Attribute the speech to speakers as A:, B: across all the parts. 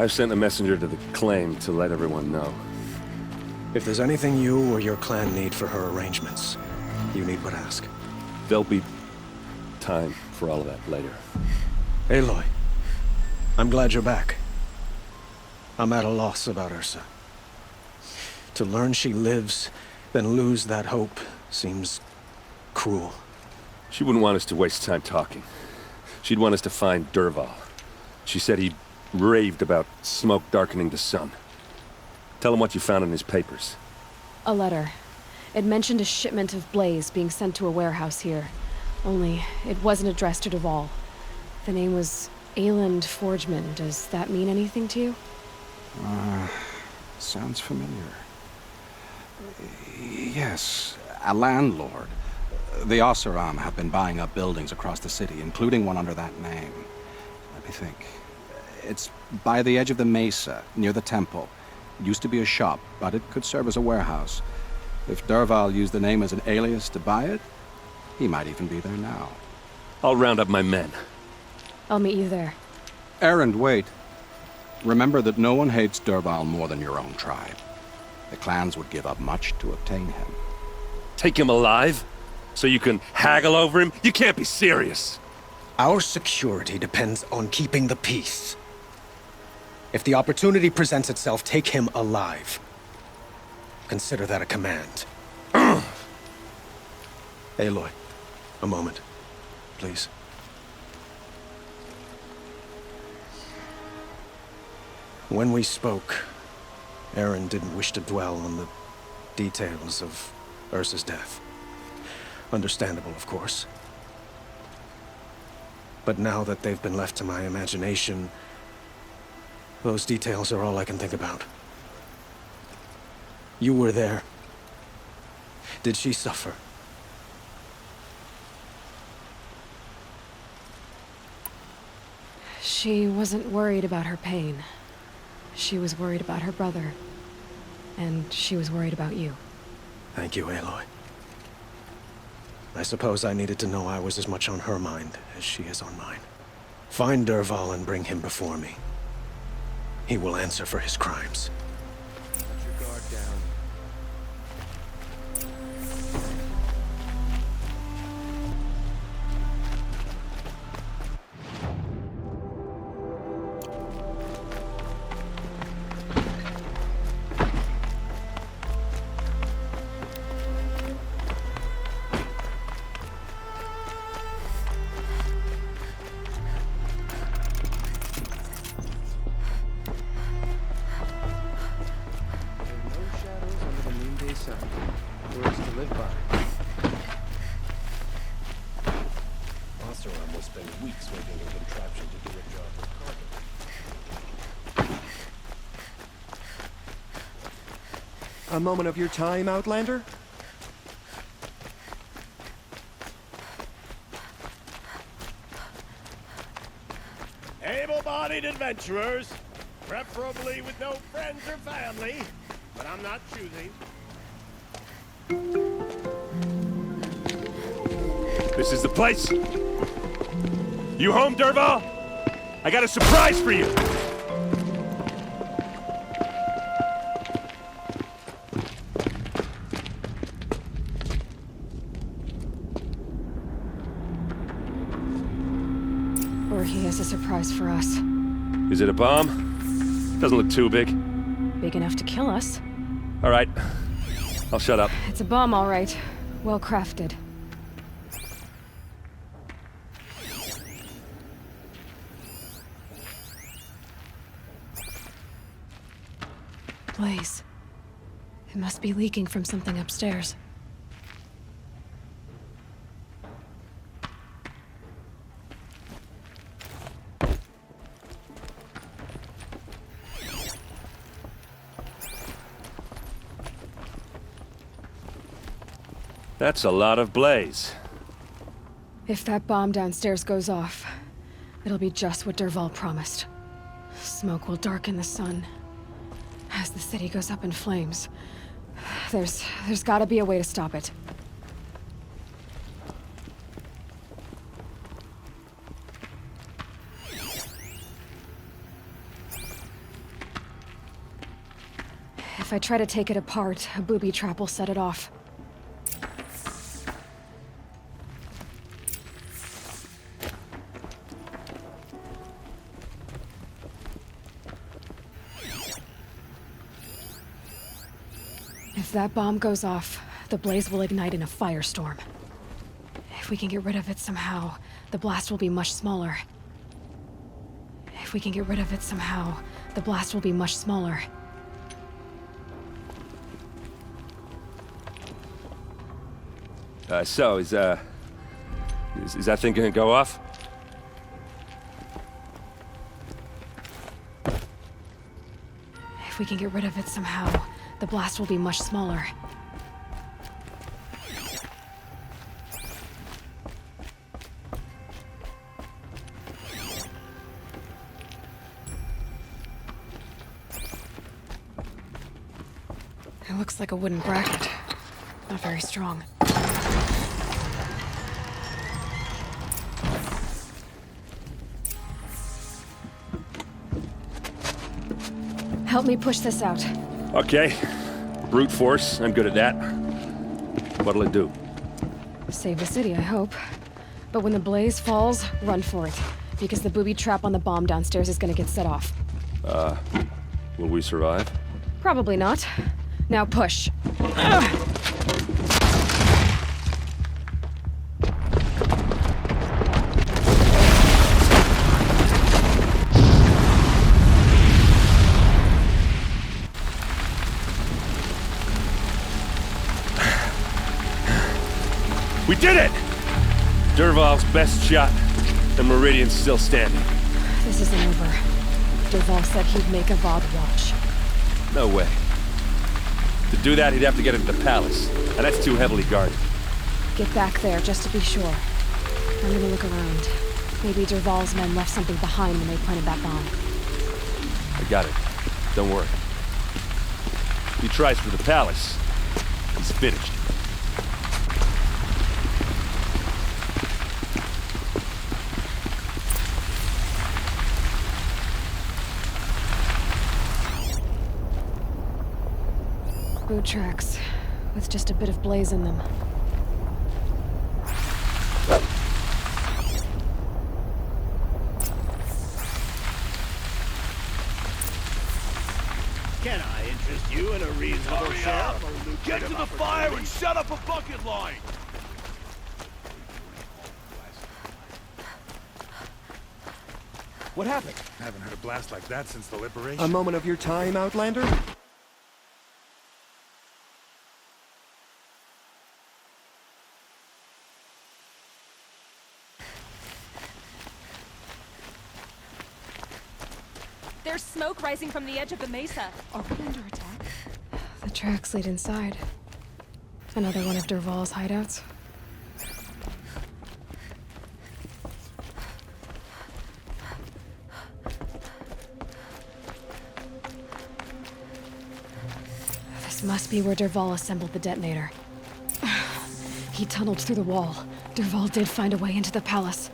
A: I've sent a messenger to the claim to let everyone know.
B: If there's anything you or your clan need for her arrangements, you need but ask.
A: There'll be time for all of that later.
B: Aloy, I'm glad you're back. I'm at a loss about Ursa. To learn she lives, then lose that hope, seems cruel.
A: She wouldn't want us to waste time talking. She'd want us to find Derval. She said he raved about smoke darkening the sun. Tell him what you found in his papers.
C: A letter. It mentioned a shipment of blaze being sent to a warehouse here. Only, it wasn't addressed to Derval. The name was Erend Forgeman. Does that mean anything to you?
D: Sounds familiar. Yes, a landlord. The Oseram have been buying up buildings across the city, including one under that name. Let me think. It's by the edge of the mesa, near the temple. It used to be a shop, but it could serve as a warehouse. If Derval used the name as an alias to buy it, he might even be there now.
A: I'll round up my men.
C: I'll meet you there.
D: Erend, wait. Remember that no one hates Derval more than your own tribe. The clans would give up much to obtain him.
A: Take him alive? So you can haggle over him? You can't be serious!
B: Our security depends on keeping the peace. If the opportunity presents itself, take him alive. Consider that a command. Aloy, a moment, please. When we spoke, Erend didn't wish to dwell on the details of Ursa's death. Understandable, of course. But now that they've been left to my imagination, those details are all I can think about. You were there. Did she suffer?
C: She wasn't worried about her pain. She was worried about her brother. And she was worried about you.
B: Thank you, Aloy. I suppose I needed to know I was as much on her mind as she is on mine. Find Derval and bring him before me. He will answer for his crimes.
E: Let your guard down. Words to live by.
B: Oseram will spend weeks making a contraption to do a job for Carja.
E: A moment of your time, Outlander?
F: Able-bodied adventurers, preferably with no friends or family, but I'm not choosing.
A: This is the place! You home, Derval? I got a surprise for you!
C: Or he has a surprise for us.
A: Is it a bomb? Doesn't look too big.
C: Big enough to kill us.
A: All right. I'll shut up.
C: It's a bomb, all right. Well crafted. Blaze. It must be leaking from something upstairs.
A: That's a lot of blaze.
C: If that bomb downstairs goes off, it'll be just what Derval promised. Smoke will darken the sun. As the city goes up in flames, there's gotta be a way to stop it. If I try to take it apart, a booby trap will set it off. If that bomb goes off, the blaze will ignite in a firestorm. If we can get rid of it somehow, the blast will be much smaller. If we can get rid of it somehow, the blast will be much smaller.
A: So, is that thing gonna go off?
C: If we can get rid of it somehow, the blast will be much smaller. It looks like a wooden bracket. Not very strong. Help me push this out.
A: Okay. Brute force, I'm good at that. What'll it do?
C: Save the city, I hope. But when the blaze falls, run for it. Because the booby trap on the bomb downstairs is gonna get set off.
A: Will we survive?
C: Probably not. Now push.
A: We did it! Derval's best shot. The Meridian's still standing.
C: This isn't over. Derval said he'd make Avad watch.
A: No way. To do that, he'd have to get into the palace, and that's too heavily guarded.
C: Get back there, just to be sure. I'm gonna look around. Maybe Derval's men left something behind when they planted that bomb.
A: I got it. Don't worry. If he tries for the palace, he's finished.
C: Boot tracks, with just a bit of blaze in them.
F: Can I interest you in a reasonable share?
G: Get to the fire and set up a bucket line!
E: What happened?
G: I haven't heard a blast like that since the liberation.
E: A moment of your time, Outlander?
H: There's smoke rising from the edge of the mesa. Are we under attack?
C: The tracks lead inside. Another one of Derval's hideouts. This must be where Derval assembled the detonator. He tunneled through the wall. Derval did find a way into the palace.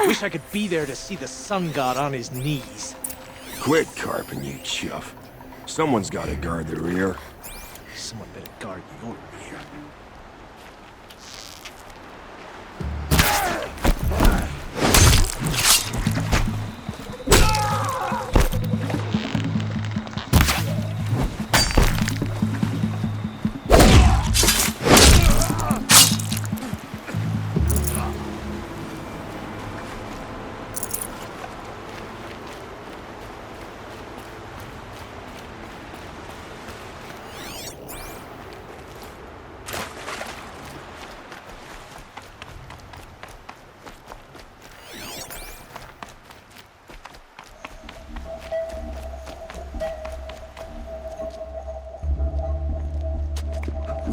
I: Wish I could be there to see the sun god on his knees.
J: Quit carping, you chuff. Someone's gotta guard the rear.
I: Someone better guard your rear.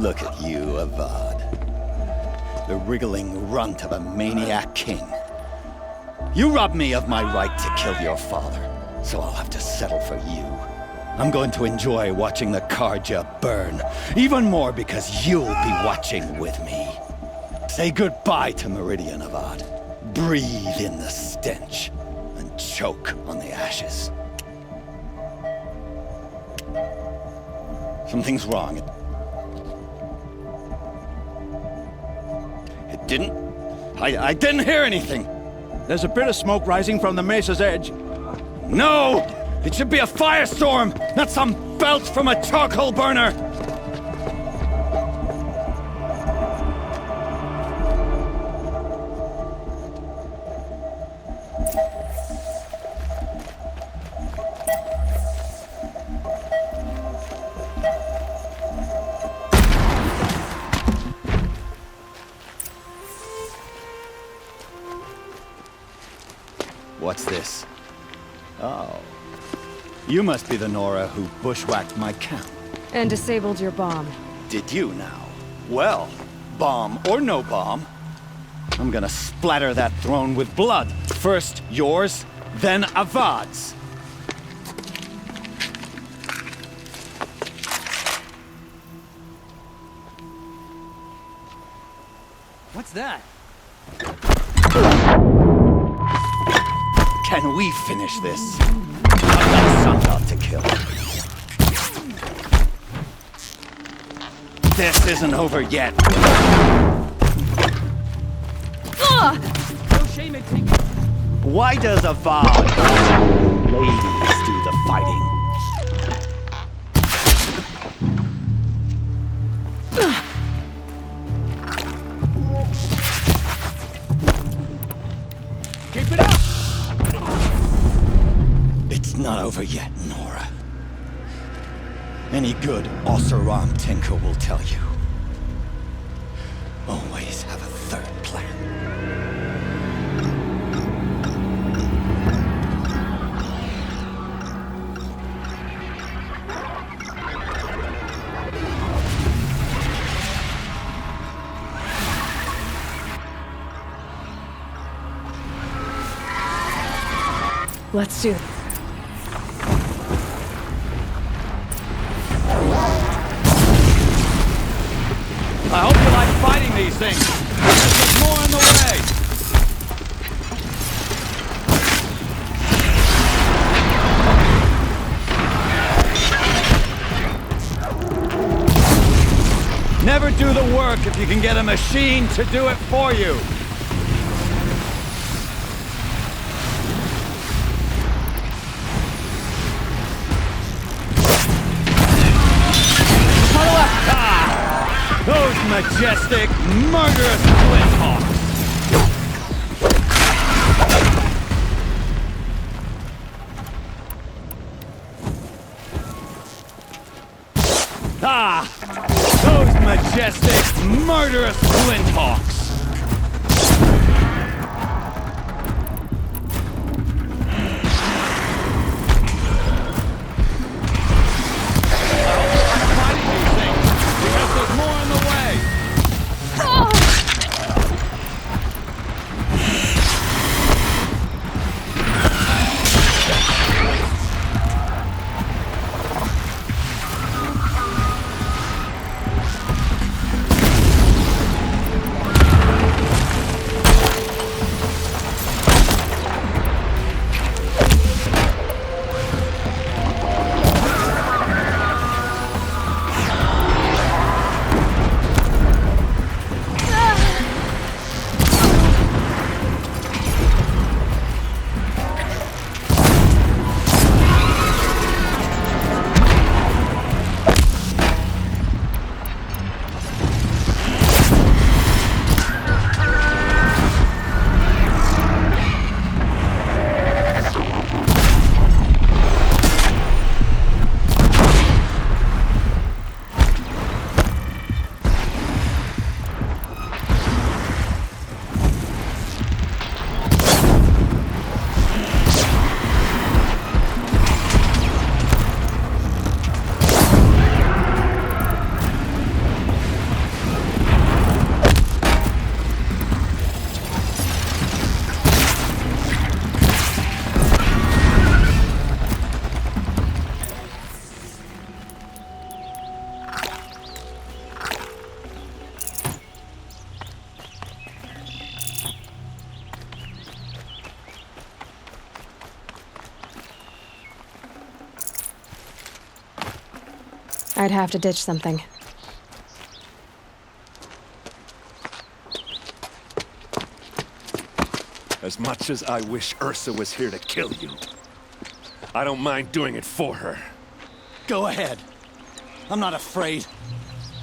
K: Look at you, Avad. The wriggling runt of a maniac king. You robbed me of my right to kill your father, so I'll have to settle for you. I'm going to enjoy watching the Carja burn, even more because you'll be watching with me. Say goodbye to Meridian, Avad. Breathe in the stench, and choke on the ashes. Something's wrong. It didn't... I didn't hear anything.
L: There's a bit of smoke rising from the mesa's edge.
K: No! It should be a firestorm, not some belch from a charcoal burner! What's this? Oh. You must be the Nora who bushwhacked my camp.
C: And disabled your bomb.
K: Did you now? Well, bomb or no bomb, I'm gonna splatter that throne with blood. First yours, then Avad's.
I: What's that?
K: Can we finish this? I've got a sun god to kill. This isn't over yet.
I: No shame in taking.
K: Why does Avad ladies do the fighting?
I: Keep it up!
K: It's not over yet, Nora. Any good Oseram tinker will tell you. Always have a third plan.
C: Let's do it.
L: I hope you like fighting these things. There's more on the way. Never do the work if you can get a machine to do it for you. Those majestic, murderous flinthawks! Those majestic, murderous flinthawks!
C: I'd have to ditch something.
A: As much as I wish Ursa was here to kill you, I don't mind doing it for her.
K: Go ahead. I'm not afraid.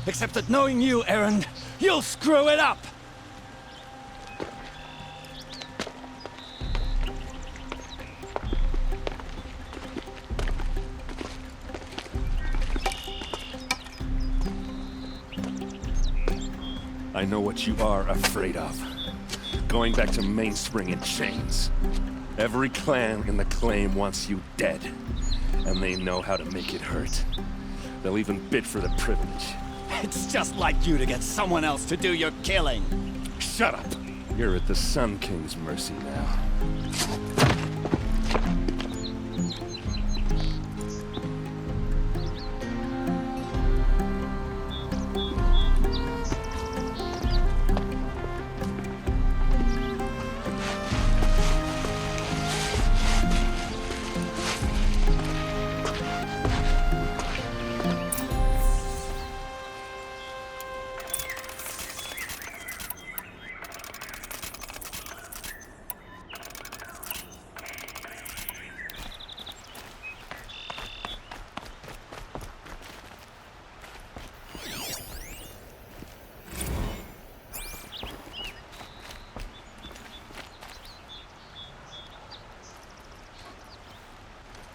K: Except that knowing you, Erend, you'll screw it up!
A: I know what you are afraid of. Going back to Mainspring in chains. Every clan in the claim wants you dead. And they know how to make it hurt. They'll even bid for the privilege.
K: It's just like you to get someone else to do your killing.
A: Shut up! You're at the Sun King's mercy now.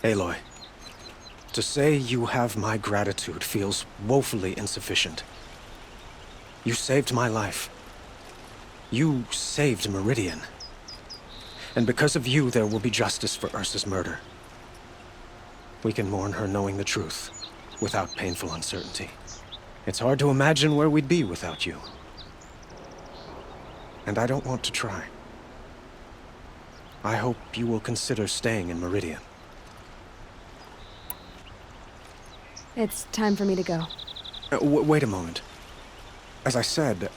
B: Aloy, to say you have my gratitude feels woefully insufficient. You saved my life. You saved Meridian. And because of you, there will be justice for Ursa's murder. We can mourn her knowing the truth, without painful uncertainty. It's hard to imagine where we'd be without you. And I don't want to try. I hope you will consider staying in Meridian.
C: It's time for me to go.
B: Wait a moment. As I said,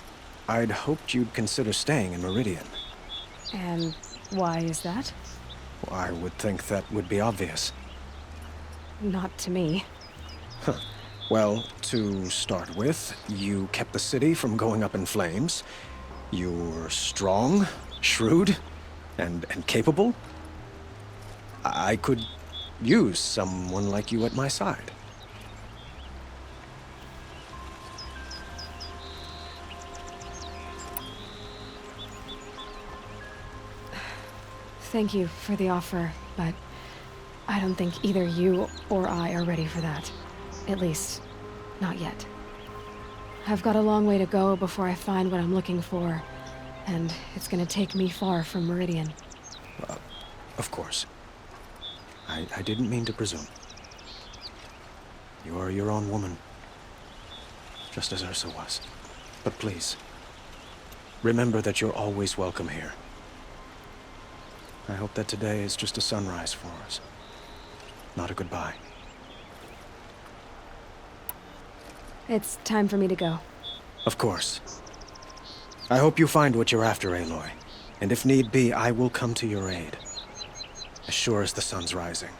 B: I'd hoped you'd consider staying in Meridian.
C: And why is that?
B: I would think that would be obvious.
C: Not to me.
B: Huh. Well, to start with, you kept the city from going up in flames. You were strong, shrewd, and capable. I could use someone like you at my side.
C: Thank you for the offer, but I don't think either you or I are ready for that. At least, not yet. I've got a long way to go before I find what I'm looking for, and it's gonna take me far from Meridian.
B: Of course. I didn't mean to presume. You are your own woman, just as Ursa was. But please, remember that you're always welcome here. I hope that today is just a sunrise for us, not a goodbye.
C: It's time for me to go.
B: Of course. I hope you find what you're after, Aloy. And if need be, I will come to your aid. As sure as the sun's rising.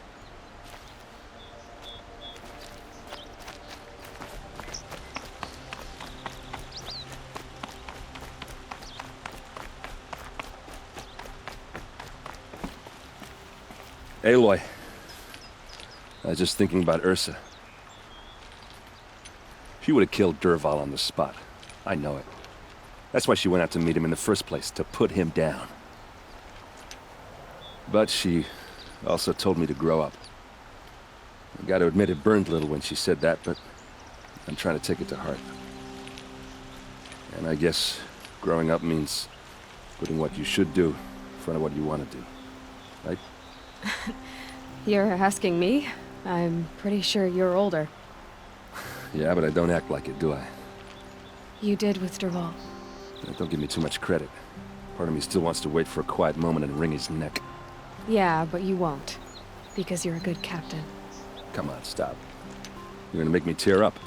A: Aloy. I was just thinking about Ursa. She would have killed Derval on the spot. I know it. That's why she went out to meet him in the first place, to put him down. But she also told me to grow up. I gotta admit it burned a little when she said that, but I'm trying to take it to heart. And I guess growing up means putting what you should do in front of what you want to do. Right?
C: You're asking me? I'm pretty sure you're older.
A: Yeah, but I don't act like it, do I?
C: You did with Derval.
A: Don't give me too much credit. Part of me still wants to wait for a quiet moment and wring his neck.
C: Yeah, but you won't. Because you're a good captain.
A: Come on, stop. You're gonna make me tear up.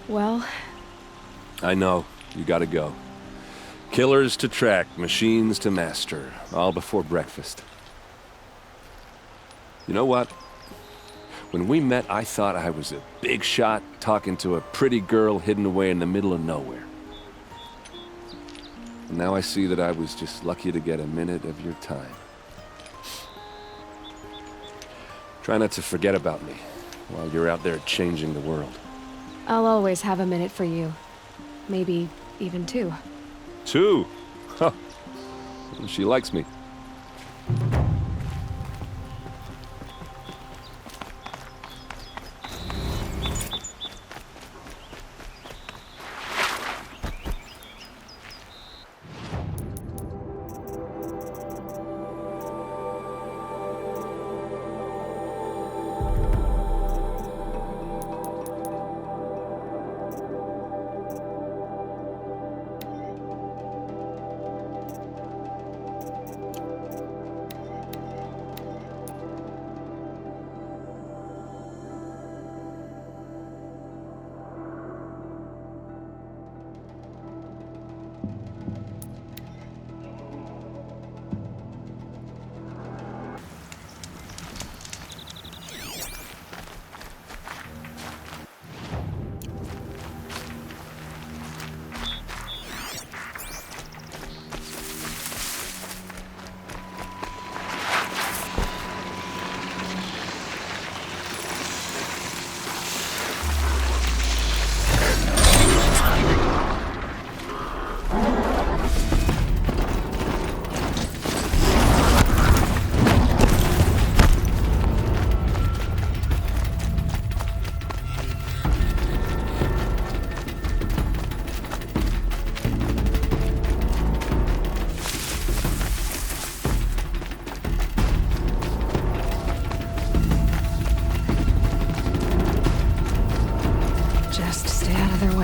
C: Well...
A: I know. You gotta go. Killers to track, machines to master. All before breakfast. You know what? When we met, I thought I was a big shot talking to a pretty girl hidden away in the middle of nowhere. And now I see that I was just lucky to get a minute of your time. Try not to forget about me while you're out there changing the world.
C: I'll always have a minute for you. Maybe even 2.
A: 2? Huh. She likes me.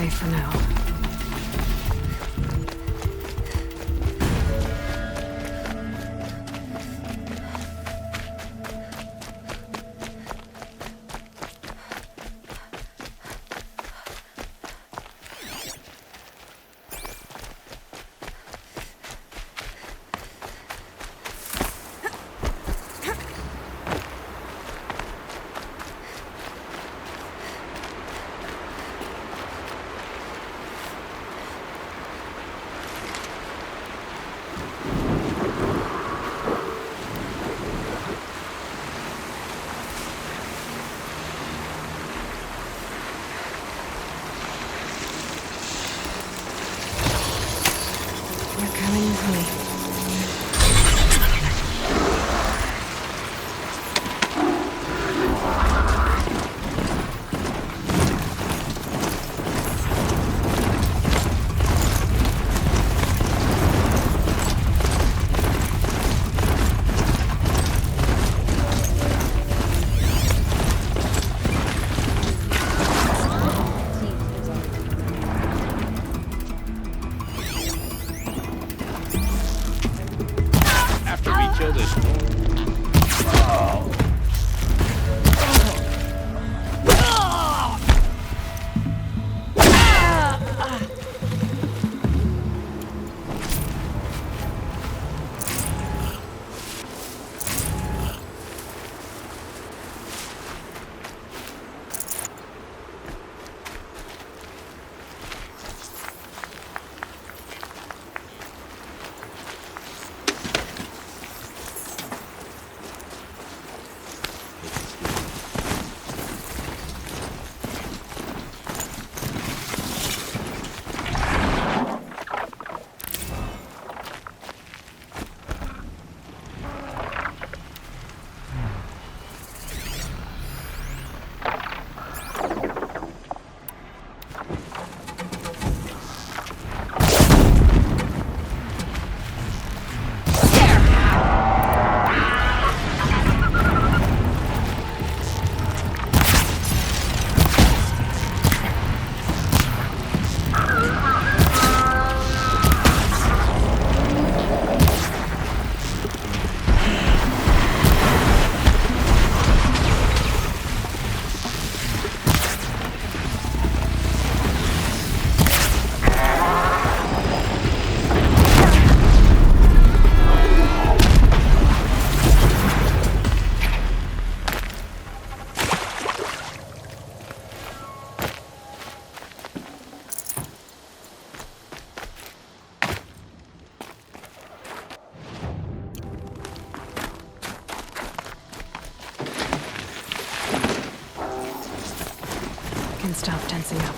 C: For now. can stop tensing up.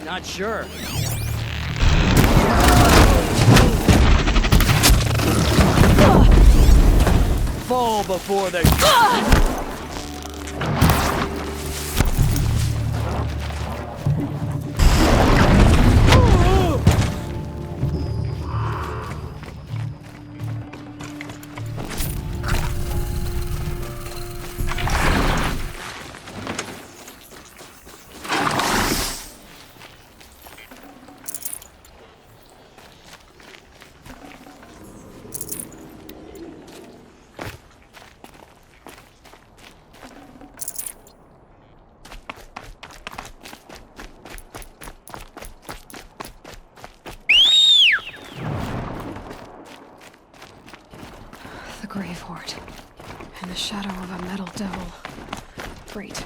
L: Not sure. Fall before they...
C: The Grave Hoard. And the shadow of a metal devil. Great.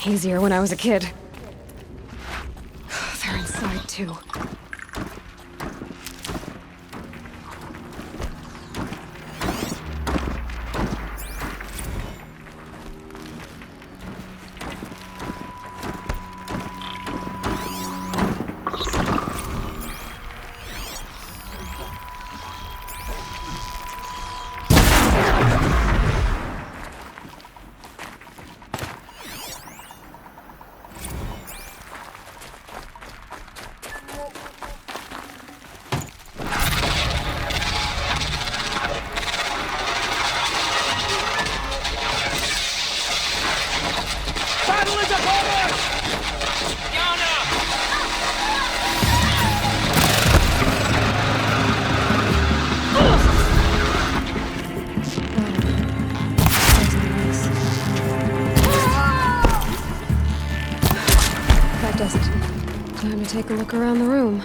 C: Easier when I was a kid. They're inside, too. Time to take a look around the room.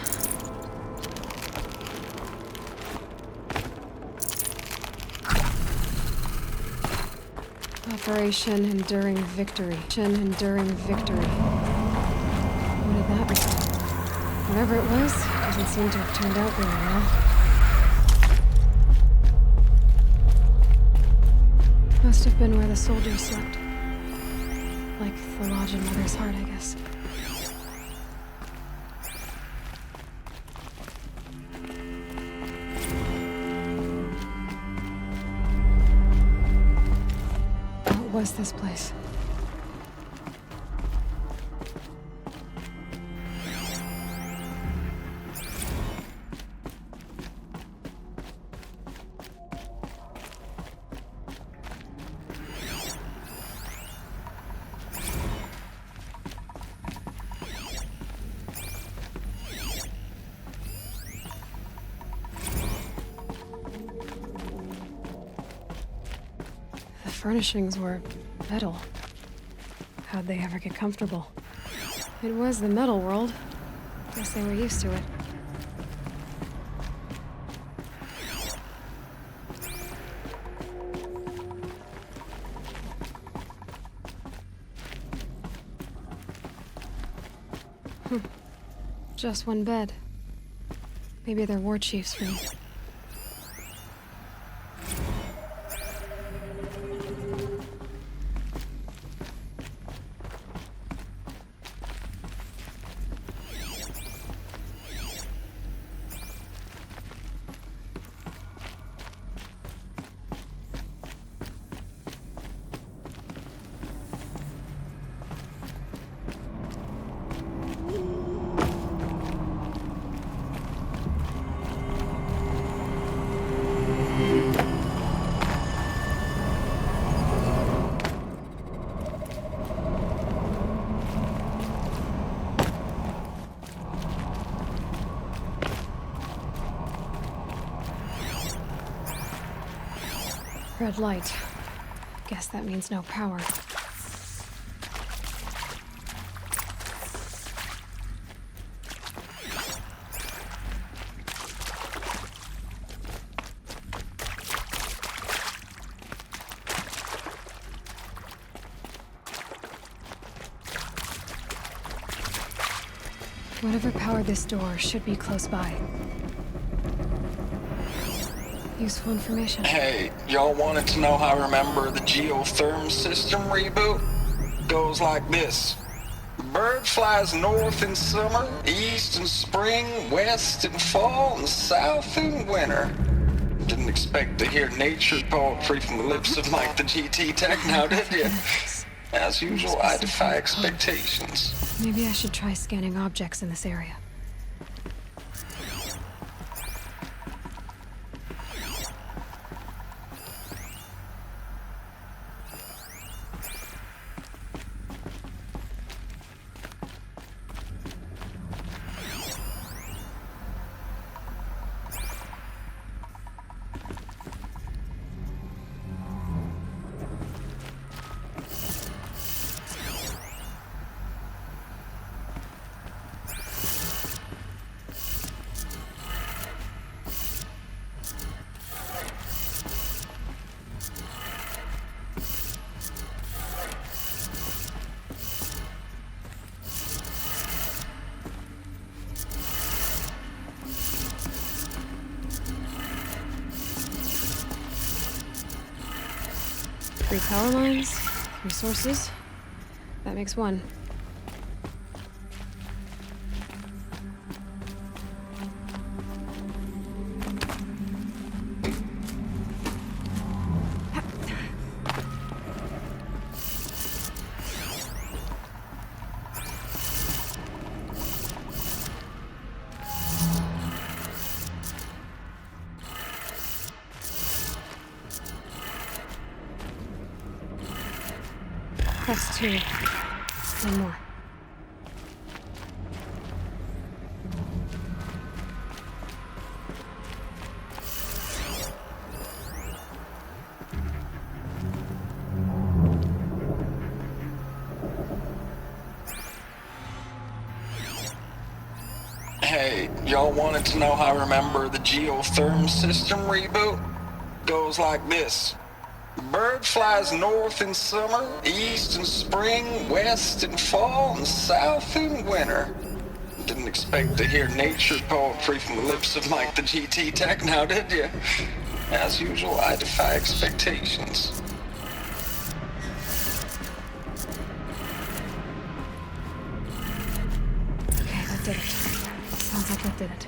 C: Operation Enduring Victory. Enduring Victory. What did that mean? Whatever it was, it doesn't seem to have turned out very well. Must have been where the soldiers slept. Like the lodge in Mother's Heart, I guess. What was this place? The furnishings were metal. How'd they ever get comfortable? It was the metal world. Guess they were used to it. Just one bed. Maybe they're war chief's room. red light. Guess that means no power. Whatever powered this door should be close by. Useful information.
M: Hey, y'all wanted to know how I remember the geotherm system reboot? Goes like this. Bird flies north in summer, east in spring, west in fall, and south in winter. Didn't expect to hear nature poetry from the lips of Mike the GT Tech now, did you? As usual, I defy expectations.
C: Maybe I should try scanning objects in this area. Three power lines, 3 sources. That makes 1. That's 2. 1 more.
M: Hey, y'all wanted to know how I remember the geotherm system reboot? Goes like this. Bird flies north in summer, east in spring, west in fall, and south in winter. Didn't expect to hear nature poetry from the lips of Mike the GT Tech now, did you? As usual, I defy expectations.
C: Okay, that did it. Sounds like that did it.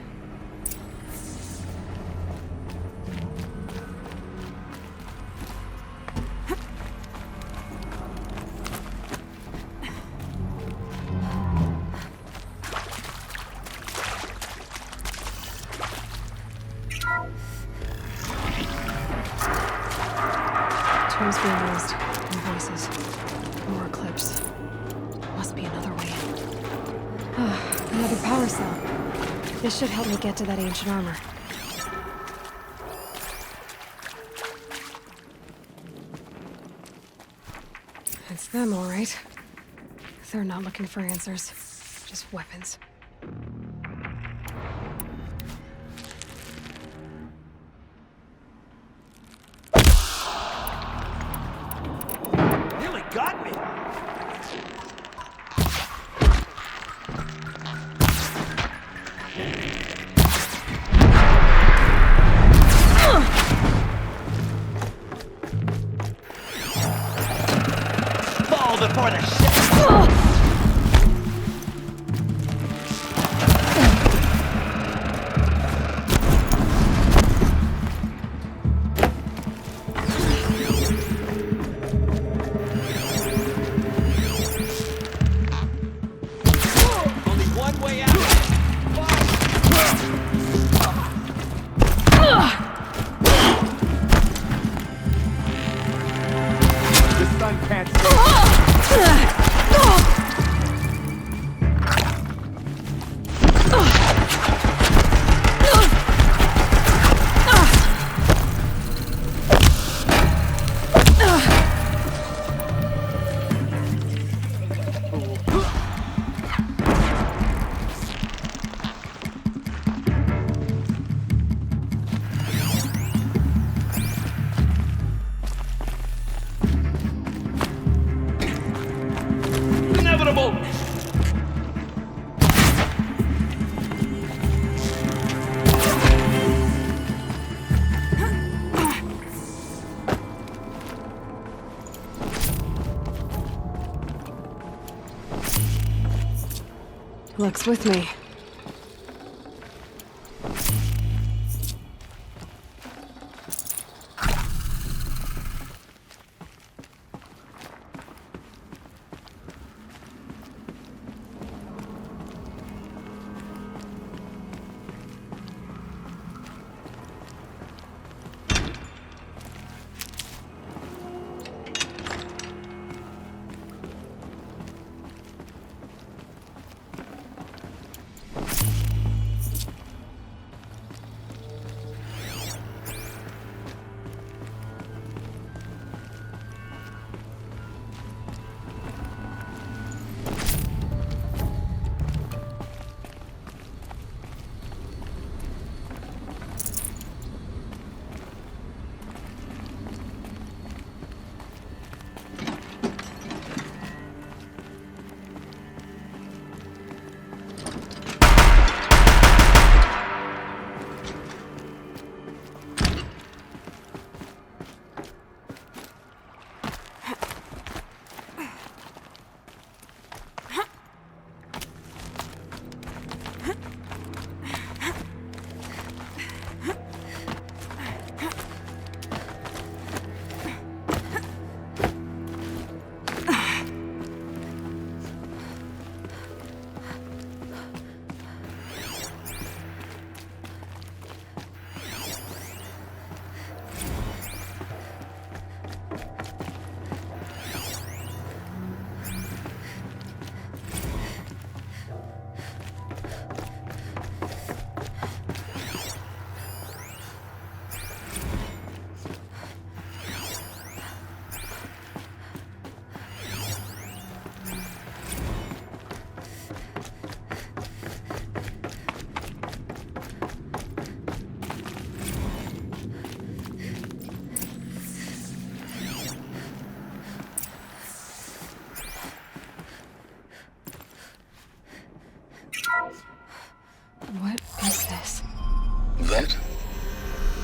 C: Tombs being used, and voices. More Eclipse. Must be another way in. Another power cell. This should help me get to that ancient armor. It's them, all right. They're not looking for answers, just weapons.
L: Nearly got me! Fall before the ship!
C: Luck's with me. What is this?
N: That?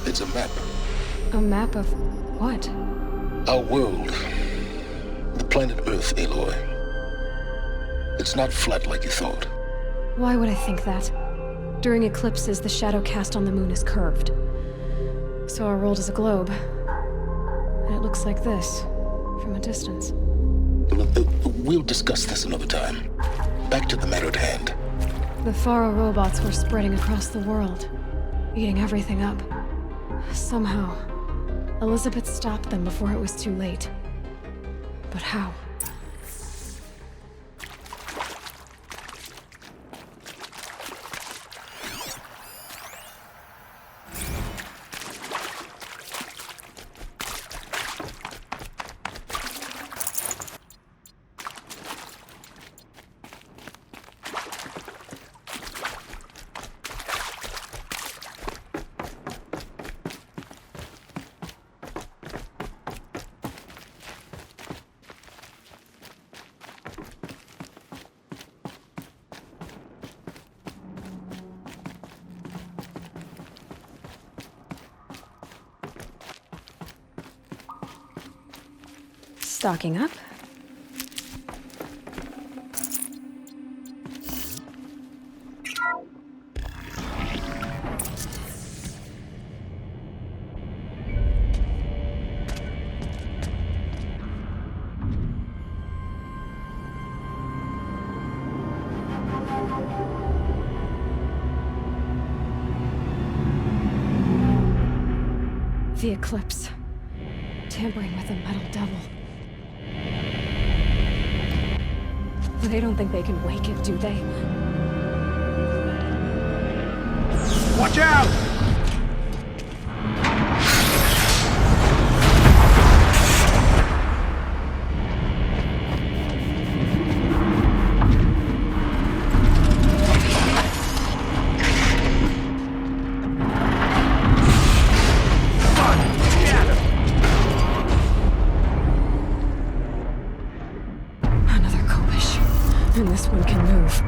N: It's a map.
C: A map of what?
N: Our world. The planet Earth, Aloy. It's not flat like you thought.
C: Why would I think that? During eclipses, the shadow cast on the moon is curved. So our world is a globe. And it looks like this, from a distance.
N: We'll discuss this another time. Back to the matter at hand.
C: The Faro robots were spreading across the world, eating everything up. Somehow, Elizabeth stopped them before it was too late. But how? Stocking up. The Eclipse. Tampering with a metal devil. They don't think they can wake it, do they?
L: Watch out!
C: And this one can move.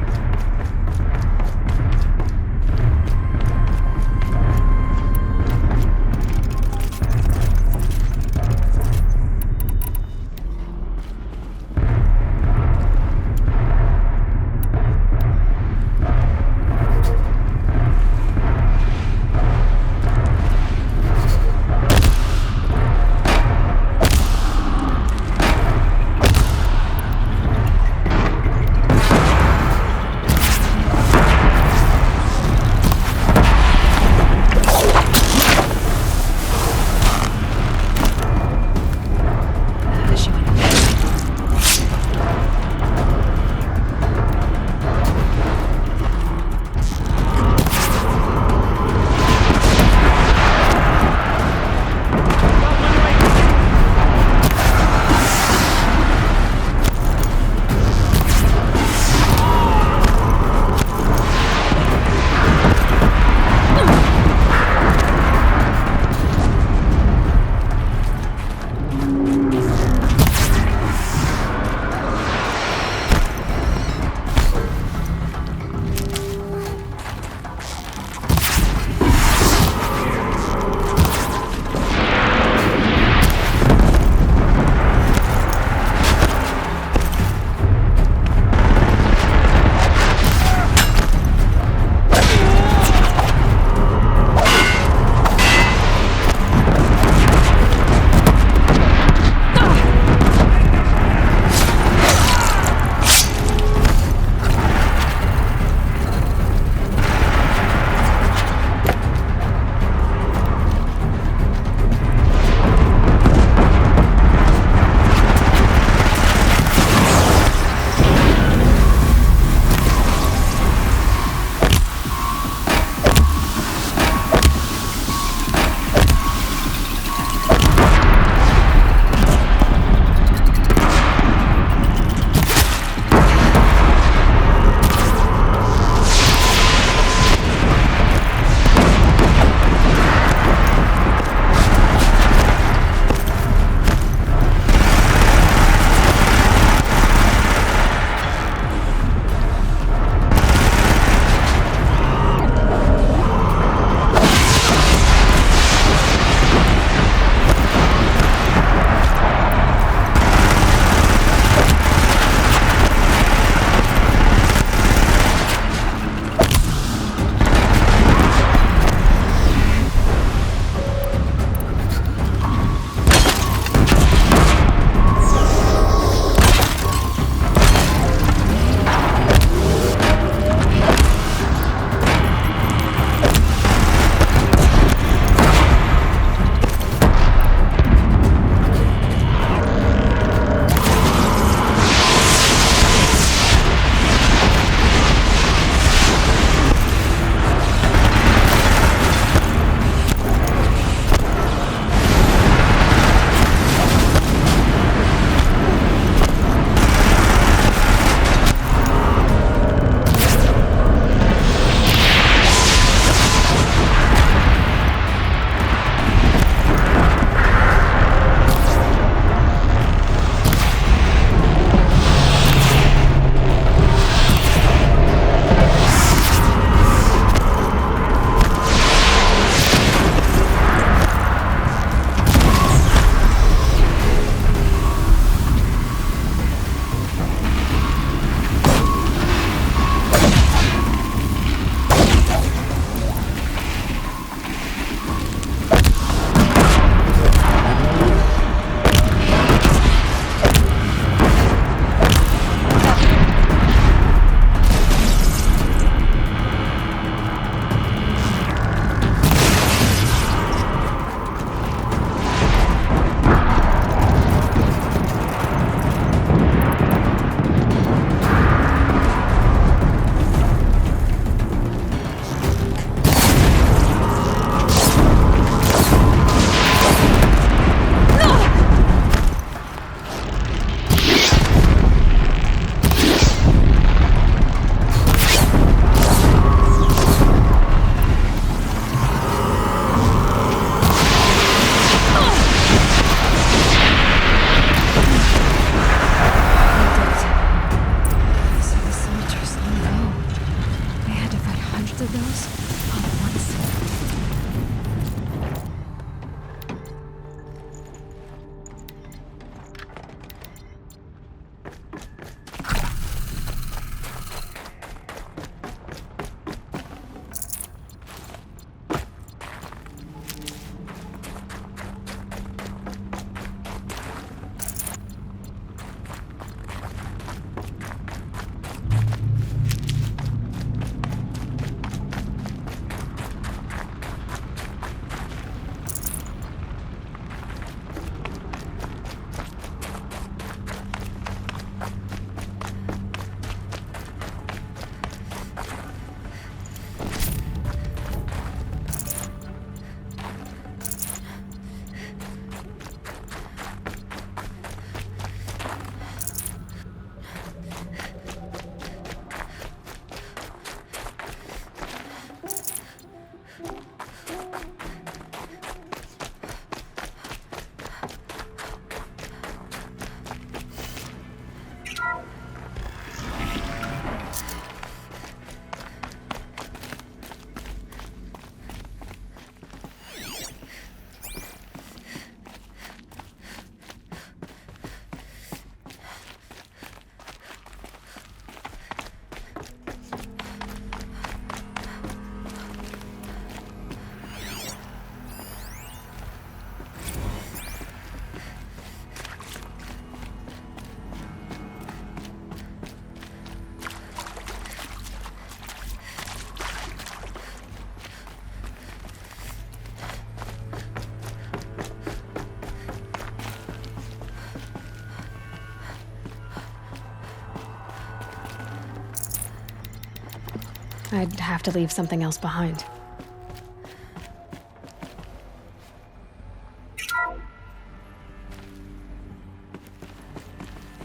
C: I'd have to leave something else behind.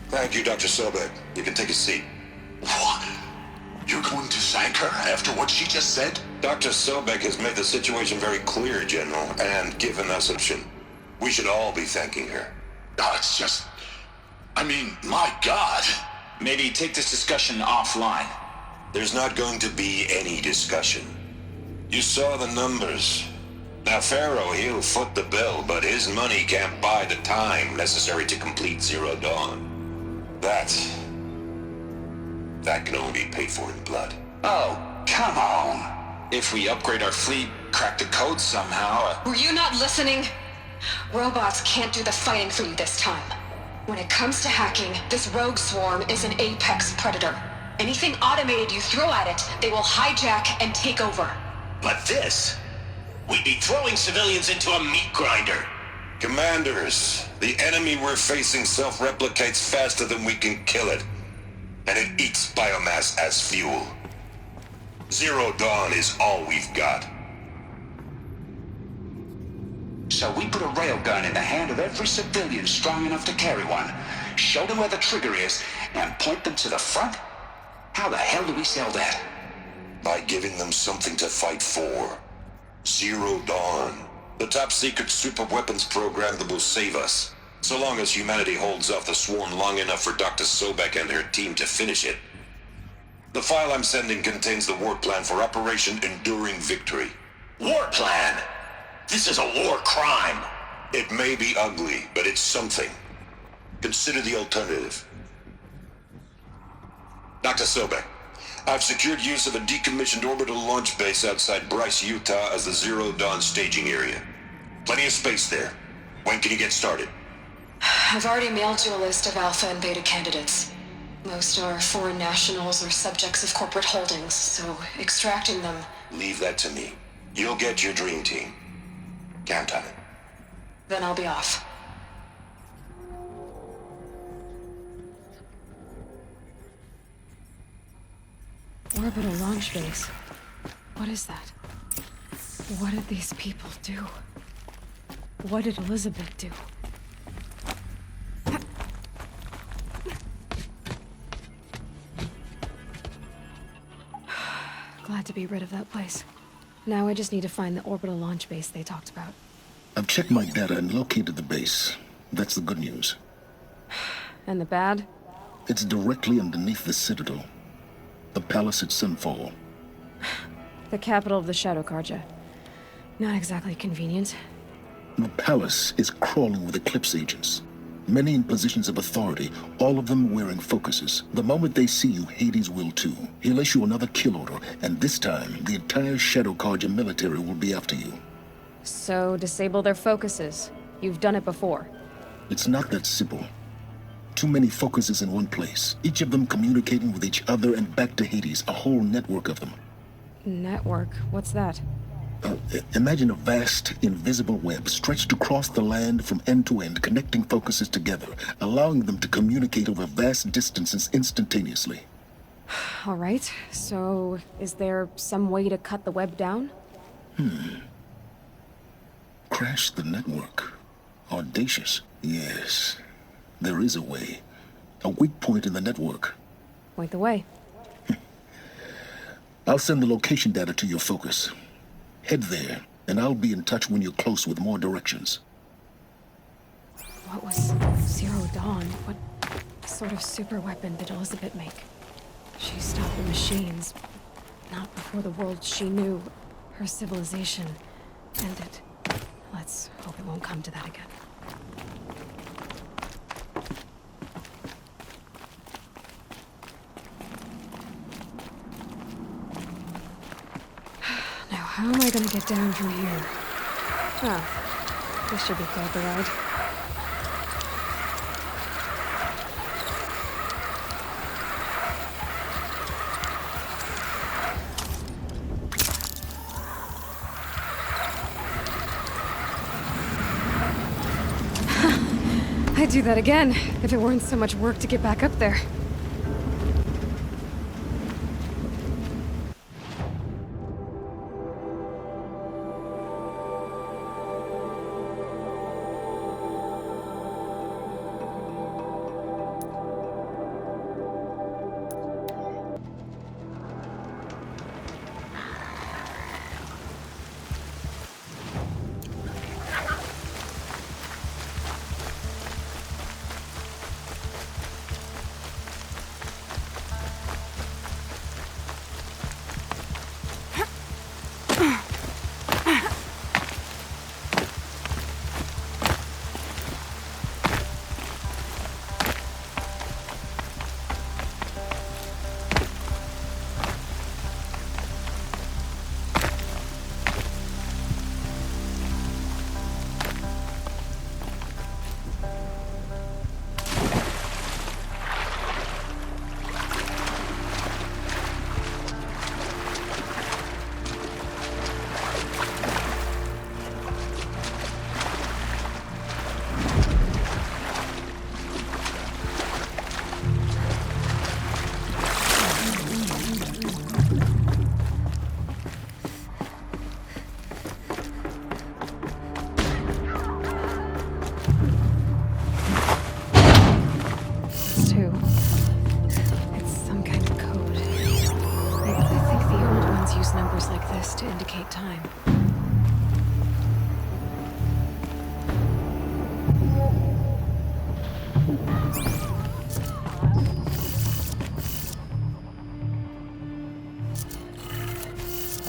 N: Thank you, Dr. Sobek. You can take a seat.
O: What? You're going to thank her after what she just said?
N: Dr. Sobek has made the situation very clear, General, and given us an option. We should all be thanking her.
O: Oh, it's just... I mean, my God.
P: Maybe take this discussion offline.
N: There's not going to be any discussion. You saw the numbers. Now, Pharaoh, he'll foot the bill, but his money can't buy the time necessary to complete Zero Dawn. That can only be paid for in blood.
P: Oh, come on. If we upgrade our fleet, crack the code somehow...
Q: Were you not listening? Robots can't do the fighting for you this time. When it comes to hacking, this rogue swarm is an apex predator. Anything automated you throw at it, they will hijack and take over.
O: But this... We'd be throwing civilians into a meat grinder.
N: Commanders, the enemy we're facing self-replicates faster than we can kill it. And it eats biomass as fuel. Zero Dawn is all we've got.
P: So we put a railgun in the hand of every civilian strong enough to carry one, show them where the trigger is, and point them to the front? How the hell do we sell that?
N: By giving them something to fight for. Zero Dawn. The top-secret super-weapons program that will save us. So long as humanity holds off the swarm long enough for Dr. Sobek and her team to finish it. The file I'm sending contains the war plan for Operation Enduring Victory.
O: War plan? This is a war crime.
N: It may be ugly, but it's something. Consider the alternative. Dr. Sobek, I've secured use of a decommissioned orbital launch base outside Bryce, Utah as the Zero Dawn staging area. Plenty of space there. When can you get started?
Q: I've already mailed you a list of Alpha and Beta candidates. Most are foreign nationals or subjects of corporate holdings, so extracting them...
N: Leave that to me. You'll get your dream team. Count on it.
Q: Then I'll be off.
C: Orbital launch base. What is that? What did these people do? What did Elizabeth do? Glad to be rid of that place. Now I just need to find the orbital launch base they talked about.
R: I've checked my data and located the base. That's the good news.
C: And the bad?
R: It's directly underneath the Citadel. The palace at Sunfall.
C: The capital of the Shadow Carja. Not exactly convenient.
R: The palace is crawling with Eclipse agents. Many in positions of authority, all of them wearing focuses. The moment they see you, Hades will too. He'll issue another kill order, and this time, the entire Shadow Carja military will be after you.
C: So, disable their focuses. You've done it before.
R: It's not that simple. Too many focuses in one place, each of them communicating with each other and back to Hades, a whole network of them.
C: Network? What's that?
R: Imagine a vast, invisible web stretched across the land from end to end, connecting focuses together, allowing them to communicate over vast distances instantaneously.
C: All right, so is there some way to cut the web down?
R: Crash the network. Audacious. Yes, there is a way. A weak point in the network.
C: Point the way.
R: I'll send the location data to your focus. Head there, and I'll be in touch when you're close with more directions.
C: What was Zero Dawn? What sort of super weapon did Elizabeth make? She stopped the machines. Not before the world she knew, her civilization, ended. Let's hope it won't come to that again. Now, how am I gonna get down from here? Oh, this should be quite the ride. I'd do that again, if it weren't so much work to get back up there.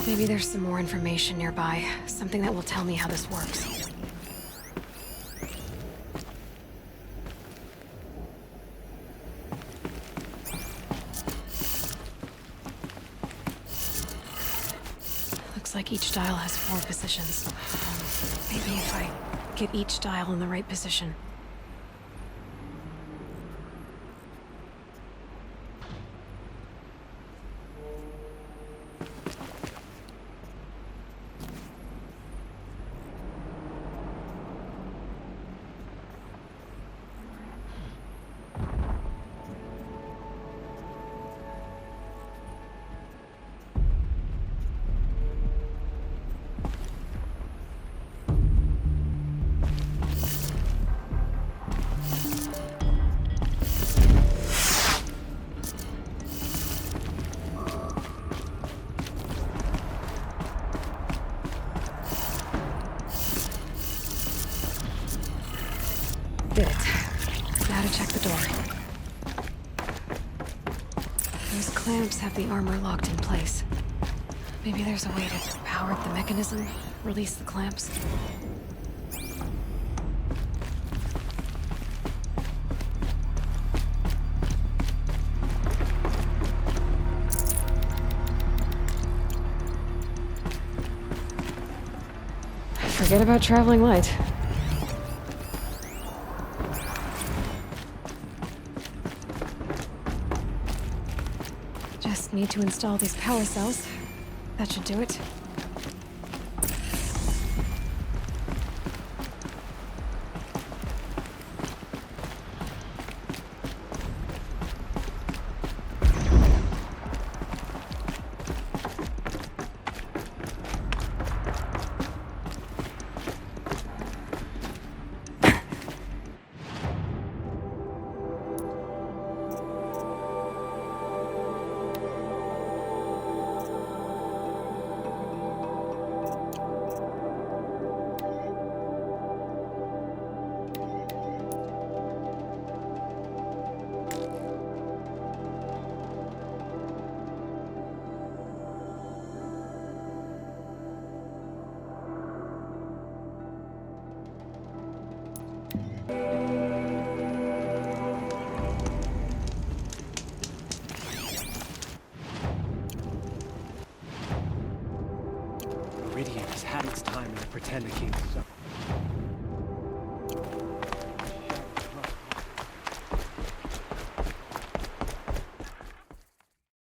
C: Maybe there's some more information nearby. Something that will tell me how this works. Looks like each dial has 4 positions. Maybe if I get each dial in the right position. Did it. Now to check the door. Those clamps have the armor locked in place. Maybe there's a way to power up the mechanism, release the clamps. Forget about traveling light. Just need to install these power cells. That should do it.
I: Meridian has had its time in the Pretender Kingdom.